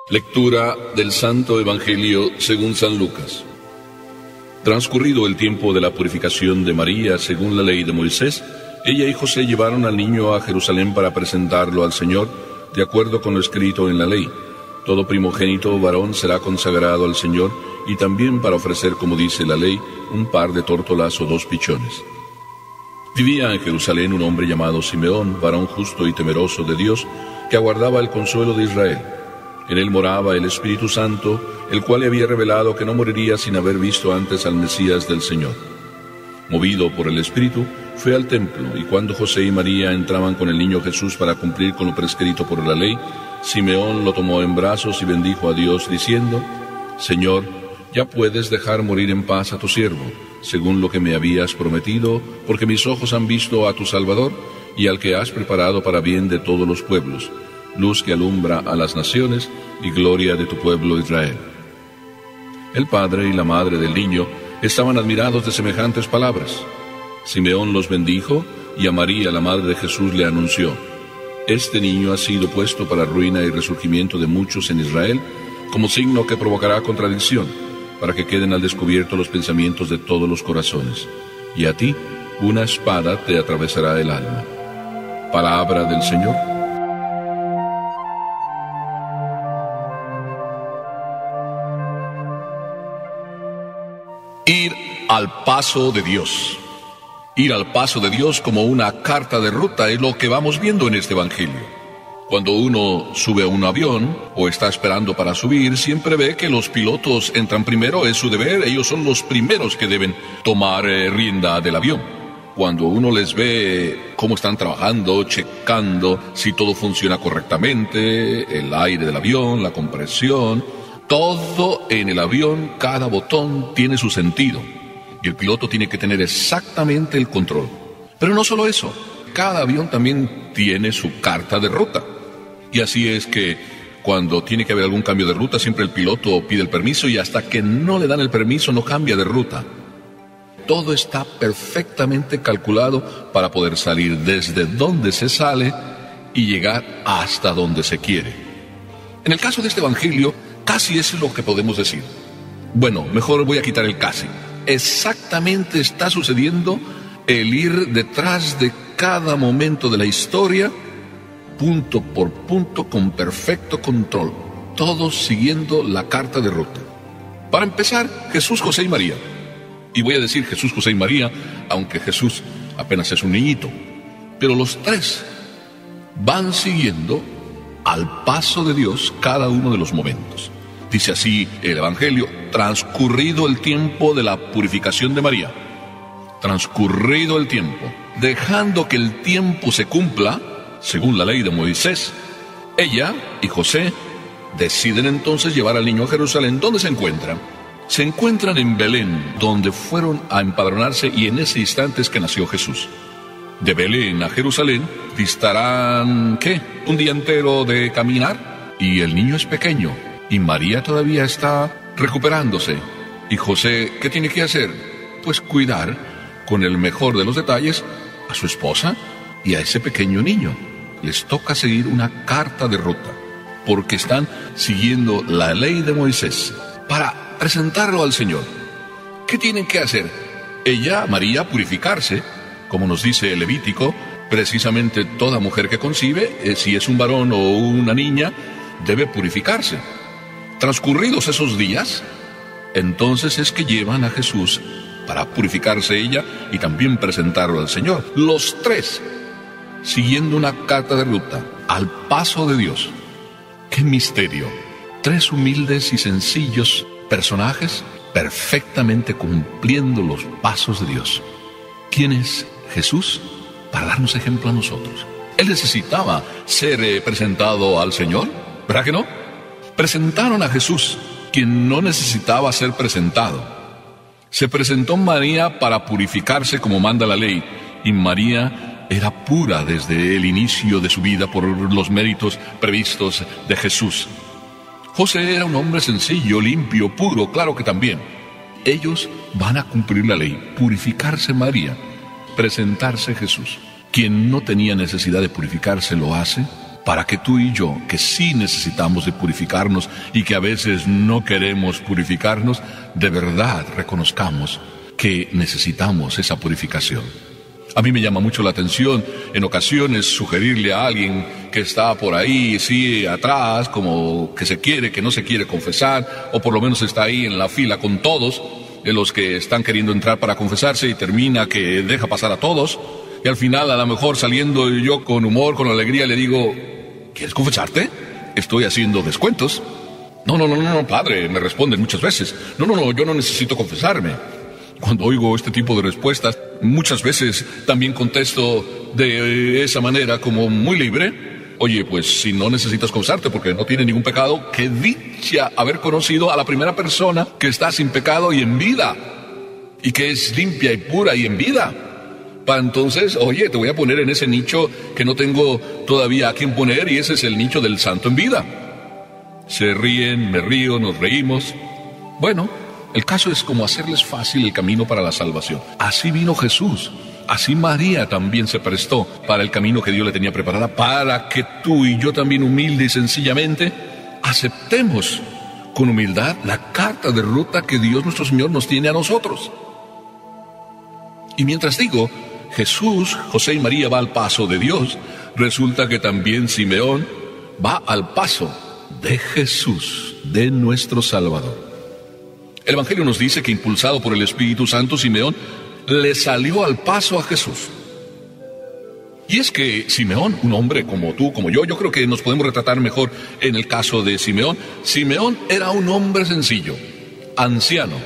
Lectura del Santo Evangelio según San Lucas. Transcurrido el tiempo de la purificación de María según la ley de Moisés, ella y José llevaron al niño a Jerusalén para presentarlo al Señor, de acuerdo con lo escrito en la ley. Todo primogénito varón será consagrado al Señor, y también para ofrecer, como dice la ley, un par de tórtolas o 2 pichones. Vivía en Jerusalén un hombre llamado Simeón, varón justo y temeroso de Dios, que aguardaba el consuelo de Israel. En él moraba el Espíritu Santo, el cual le había revelado que no moriría sin haber visto antes al Mesías del Señor. Movido por el Espíritu, fue al templo, y cuando José y María entraban con el niño Jesús para cumplir con lo prescrito por la ley, Simeón lo tomó en brazos y bendijo a Dios, diciendo: Señor, ya puedes dejar morir en paz a tu siervo, según lo que me habías prometido, porque mis ojos han visto a tu Salvador, y al que has preparado para bien de todos los pueblos, luz que alumbra a las naciones y gloria de tu pueblo Israel. El padre y la madre del niño estaban admirados de semejantes palabras. Simeón los bendijo, y a María, la madre de Jesús, le anunció: Este niño ha sido puesto para ruina y resurgimiento de muchos en Israel, como signo que provocará contradicción, para que queden al descubierto los pensamientos de todos los corazones. Y a ti una espada te atravesará el alma. Palabra del Señor. Ir al paso de Dios. Ir al paso de Dios como una carta de ruta es lo que vamos viendo en este Evangelio. Cuando uno sube a un avión o está esperando para subir, siempre ve que los pilotos entran primero, es su deber, ellos son los primeros que deben tomar rienda del avión. Cuando uno les ve cómo están trabajando, checando si todo funciona correctamente, el aire del avión, la compresión, todo en el avión, cada botón tiene su sentido. Y el piloto tiene que tener exactamente el control. Pero no solo eso, cada avión también tiene su carta de ruta. Y así es que cuando tiene que haber algún cambio de ruta, siempre el piloto pide el permiso, y hasta que no le dan el permiso no cambia de ruta. Todo está perfectamente calculado para poder salir desde donde se sale y llegar hasta donde se quiere. En el caso de este Evangelio, casi eso es lo que podemos decir. Bueno, mejor voy a quitar el casi. Exactamente está sucediendo el ir detrás de cada momento de la historia, punto por punto, con perfecto control, todos siguiendo la carta de ruta. Para empezar, Jesús, José y María. Y voy a decir Jesús, José y María, aunque Jesús apenas es un niñito. Pero los tres van siguiendo al paso de Dios cada uno de los momentos. Dice así el Evangelio: transcurrido el tiempo de la purificación de María. Transcurrido el tiempo, dejando que el tiempo se cumpla, según la ley de Moisés, ella y José deciden entonces llevar al niño a Jerusalén. ¿Dónde se encuentran? Se encuentran en Belén, donde fueron a empadronarse, y en ese instante es que nació Jesús. De Belén a Jerusalén distarán, ¿qué?, un día entero de caminar, y el niño es pequeño, y María todavía está recuperándose. Y José, ¿qué tiene que hacer? Pues cuidar, con el mejor de los detalles, a su esposa y a ese pequeño niño. Les toca seguir una carta de ruta, porque están siguiendo la ley de Moisés para presentarlo al Señor. ¿Qué tienen que hacer? Ella, María, purificarse, como nos dice el Levítico. Precisamente toda mujer que concibe, si es un varón o una niña, debe purificarse. Transcurridos esos días, entonces es que llevan a Jesús para purificarse ella y también presentarlo al Señor. Los tres siguiendo una carta de ruta al paso de Dios. ¡Qué misterio! Tres humildes y sencillos personajes perfectamente cumpliendo los pasos de Dios. ¿Quién es Jesús? Para darnos ejemplo a nosotros. Él necesitaba ser presentado al Señor, ¿verdad que no? Presentaron a Jesús, quien no necesitaba ser presentado. Se presentó María para purificarse como manda la ley, y María era pura desde el inicio de su vida por los méritos previstos de Jesús. José era un hombre sencillo, limpio, puro, claro que también. Ellos van a cumplir la ley, purificarse María, presentarse Jesús. Quien no tenía necesidad de purificarse lo hace, para que tú y yo, que sí necesitamos de purificarnos y que a veces no queremos purificarnos, de verdad reconozcamos que necesitamos esa purificación. A mí me llama mucho la atención en ocasiones sugerirle a alguien que está por ahí, sí, atrás, como que que no se quiere confesar, o por lo menos está ahí en la fila con todos, de los que están queriendo entrar para confesarse, y termina que deja pasar a todos, y al final, a lo mejor saliendo yo con humor, con alegría, le digo: ¿quieres confesarte? Estoy haciendo descuentos. No, padre, me responden muchas veces. No, yo no necesito confesarme. Cuando oigo este tipo de respuestas, muchas veces también contesto de esa manera, como muy libre: oye, pues si no necesitas confesarte porque no tiene ningún pecado, qué dicha haber conocido a la primera persona que está sin pecado y en vida, y que es limpia y pura y en vida. Para entonces, oye, te voy a poner en ese nicho que no tengo todavía a quién poner, y ese es el nicho del santo en vida. Se ríen, me río, nos reímos. Bueno, el caso es como hacerles fácil el camino para la salvación. Así vino Jesús, así María también se prestó para el camino que Dios le tenía preparada, para que tú y yo también, humilde y sencillamente, aceptemos con humildad la carta de ruta que Dios nuestro Señor nos tiene a nosotros. Y mientras digo, Jesús, José y María va al paso de Dios, resulta que también Simeón va al paso de Jesús, de nuestro Salvador. El Evangelio nos dice que, impulsado por el Espíritu Santo, Simeón le salió al paso a Jesús. Y es que Simeón, un hombre como tú, como yo creo que nos podemos retratar mejor en el caso de Simeón. Simeón era un hombre sencillo, anciano.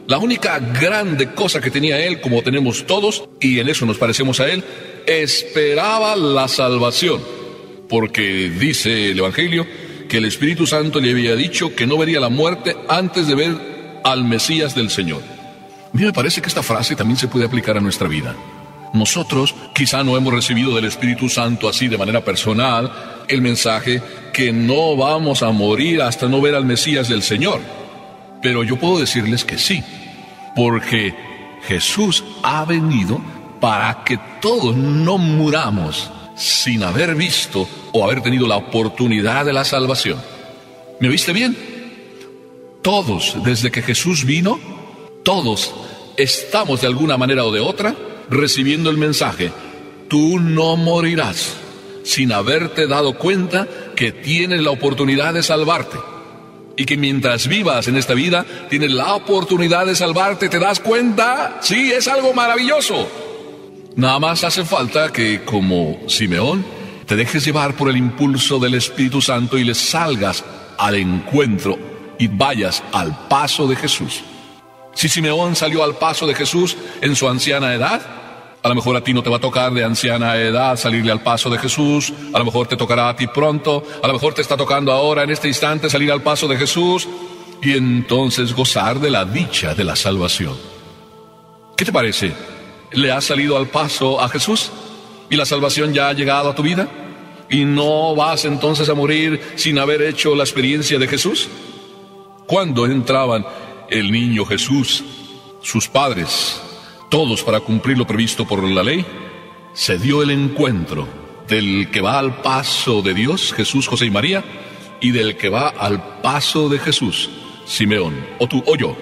La única grande cosa que tenía él, como tenemos todos, y en eso nos parecemos a él, esperaba la salvación. Porque dice el Evangelio que el Espíritu Santo le había dicho que no vería la muerte antes de ver al Mesías del Señor. A mí me parece que esta frase también se puede aplicar a nuestra vida. Nosotros quizá no hemos recibido del Espíritu Santo así de manera personal el mensaje que no vamos a morir hasta no ver al Mesías del Señor. Pero yo puedo decirles que sí, porque Jesús ha venido para que todos no muramos sin haber visto o haber tenido la oportunidad de la salvación. ¿Me oíste bien? Todos, desde que Jesús vino, todos estamos de alguna manera o de otra recibiendo el mensaje: tú no morirás sin haberte dado cuenta que tienes la oportunidad de salvarte. Y que mientras vivas en esta vida, tienes la oportunidad de salvarte. ¿Te das cuenta? Sí, es algo maravilloso. Nada más hace falta que, como Simeón, te dejes llevar por el impulso del Espíritu Santo y le salgas al encuentro y vayas al paso de Jesús. Si Simeón salió al paso de Jesús en su anciana edad, a lo mejor a ti no te va a tocar de anciana edad salirle al paso de Jesús. A lo mejor te tocará a ti pronto. A lo mejor te está tocando ahora, en este instante, salir al paso de Jesús y entonces gozar de la dicha de la salvación. ¿Qué te parece? ¿Le has salido al paso a Jesús? ¿Y la salvación ya ha llegado a tu vida? ¿Y no vas entonces a morir sin haber hecho la experiencia de Jesús? ¿Cuándo entraban el niño Jesús, sus padres, todos para cumplir lo previsto por la ley? Se dio el encuentro del que va al paso de Dios, Jesús, José y María, y del que va al paso de Jesús, Simeón, o tú o yo.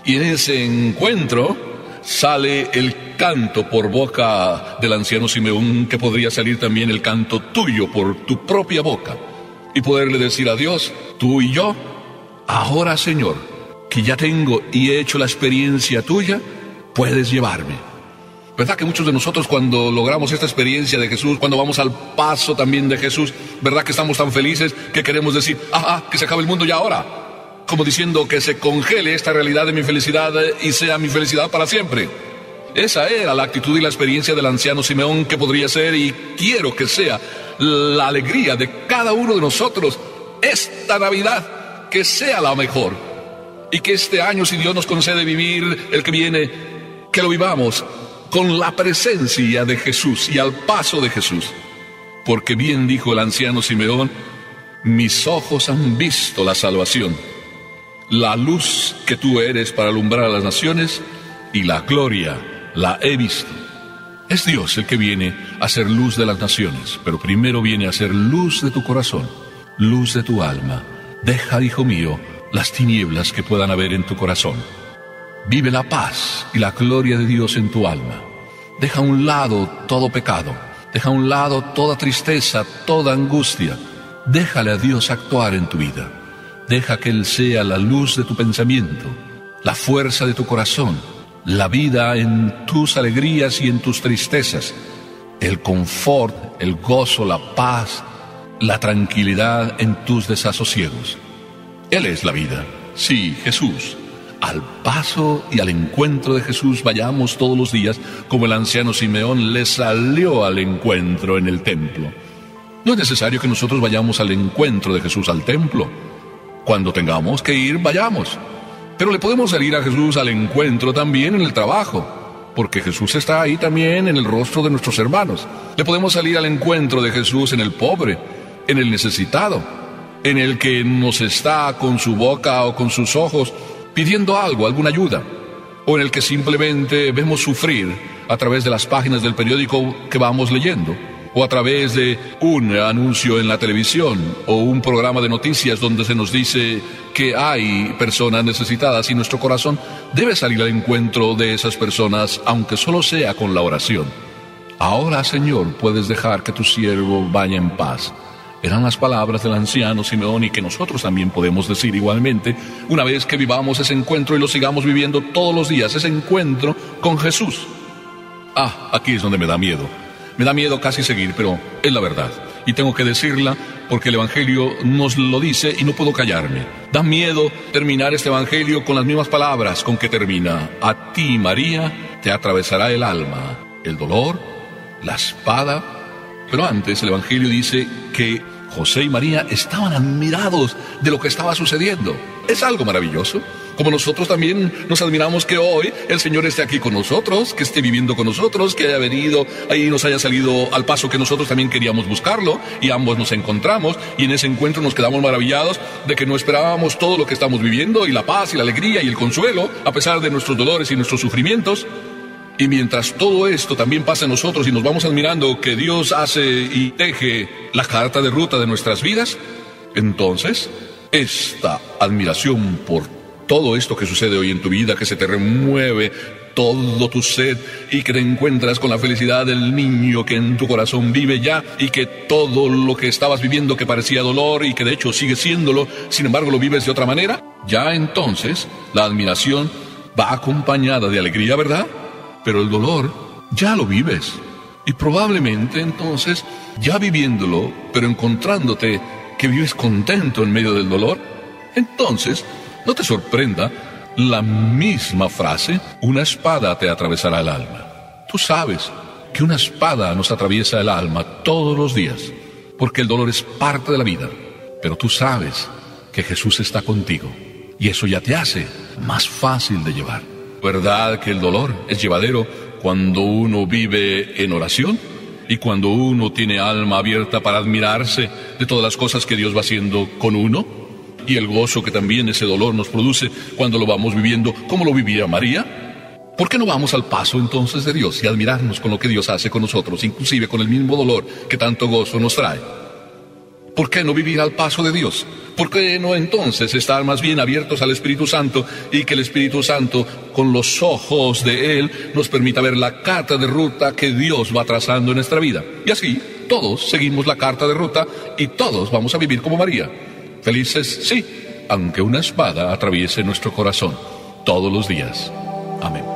Y en ese encuentro sale el canto por boca del anciano Simeón, que podría salir también el canto tuyo por tu propia boca, y poderle decir a Dios: tú y yo, ahora, Señor, que ya tengo y he hecho la experiencia tuya, puedes llevarme. ¿Verdad que muchos de nosotros, cuando logramos esta experiencia de Jesús, cuando vamos al paso también de Jesús, verdad que estamos tan felices que queremos decir: que se acabe el mundo ya ahora? Como diciendo que se congele esta realidad de mi felicidad y sea mi felicidad para siempre. Esa era la actitud y la experiencia del anciano Simeón, que podría ser, y quiero que sea, la alegría de cada uno de nosotros esta Navidad, que sea la mejor. Y que este año, si Dios nos concede vivir el que viene, que lo vivamos con la presencia de Jesús y al paso de Jesús. Porque bien dijo el anciano Simeón: mis ojos han visto la salvación, la luz que tú eres para alumbrar a las naciones, y la gloria la he visto. Es Dios el que viene a ser luz de las naciones, pero primero viene a ser luz de tu corazón, luz de tu alma. Deja, hijo mío, las tinieblas que puedan haber en tu corazón. Vive la paz y la gloria de Dios en tu alma. Deja a un lado todo pecado, deja a un lado toda tristeza, toda angustia. Déjale a Dios actuar en tu vida. Deja que Él sea la luz de tu pensamiento, la fuerza de tu corazón, la vida en tus alegrías y en tus tristezas, el confort, el gozo, la paz, la tranquilidad en tus desasosiegos. Él es la vida. Sí, Jesús. Al paso y al encuentro de Jesús vayamos todos los días, como el anciano Simeón le salió al encuentro en el templo. No es necesario que nosotros vayamos al encuentro de Jesús al templo. Cuando tengamos que ir, vayamos. Pero le podemos salir a Jesús al encuentro también en el trabajo, porque Jesús está ahí también en el rostro de nuestros hermanos. Le podemos salir al encuentro de Jesús en el pobre, en el necesitado, en el que nos está con su boca o con sus ojos pidiendo algo, alguna ayuda, o en el que simplemente vemos sufrir a través de las páginas del periódico que vamos leyendo, o a través de un anuncio en la televisión o un programa de noticias donde se nos dice que hay personas necesitadas y nuestro corazón debe salir al encuentro de esas personas, aunque solo sea con la oración. Ahora, Señor, puedes dejar que tu siervo vaya en paz. Eran las palabras del anciano Simeón y que nosotros también podemos decir igualmente una vez que vivamos ese encuentro y lo sigamos viviendo todos los días, ese encuentro con Jesús. Aquí es donde me da miedo. Me da miedo casi seguir, pero es la verdad. Y tengo que decirla porque el Evangelio nos lo dice y no puedo callarme. Da miedo terminar este Evangelio con las mismas palabras con que termina. A ti, María, te atravesará el alma, el dolor, la espada. Pero antes el Evangelio dice que José y María estaban admirados de lo que estaba sucediendo. Es algo maravilloso. Como nosotros también nos admiramos que hoy el Señor esté aquí con nosotros, que esté viviendo con nosotros, que haya venido ahí y nos haya salido al paso que nosotros también queríamos buscarlo, y ambos nos encontramos, y en ese encuentro nos quedamos maravillados de que no esperábamos todo lo que estamos viviendo, y la paz y la alegría y el consuelo, a pesar de nuestros dolores y nuestros sufrimientos. Y mientras todo esto también pasa en nosotros y nos vamos admirando que Dios hace y teje la carta de ruta de nuestras vidas, entonces esta admiración por todo esto que sucede hoy en tu vida, que se te remueve todo tu ser y que te encuentras con la felicidad del niño que en tu corazón vive ya, y que todo lo que estabas viviendo que parecía dolor y que de hecho sigue siéndolo, sin embargo lo vives de otra manera, ya entonces la admiración va acompañada de alegría, ¿verdad? Pero el dolor ya lo vives, y probablemente entonces ya viviéndolo, pero encontrándote que vives contento en medio del dolor, entonces no te sorprenda la misma frase, una espada te atravesará el alma. Tú sabes que una espada nos atraviesa el alma todos los días, porque el dolor es parte de la vida, pero tú sabes que Jesús está contigo, y eso ya te hace más fácil de llevar. ¿Verdad que el dolor es llevadero cuando uno vive en oración y cuando uno tiene alma abierta para admirarse de todas las cosas que Dios va haciendo con uno? Y el gozo que también ese dolor nos produce cuando lo vamos viviendo como lo vivía María. ¿Por qué no vamos al paso entonces de Dios y admirarnos con lo que Dios hace con nosotros, inclusive con el mismo dolor que tanto gozo nos trae? ¿Por qué no vivir al paso de Dios? ¿Por qué no entonces estar más bien abiertos al Espíritu Santo y que el Espíritu Santo, con los ojos de Él, nos permita ver la carta de ruta que Dios va trazando en nuestra vida? Y así, todos seguimos la carta de ruta y todos vamos a vivir como María. Felices, sí, aunque una espada atraviese nuestro corazón todos los días. Amén.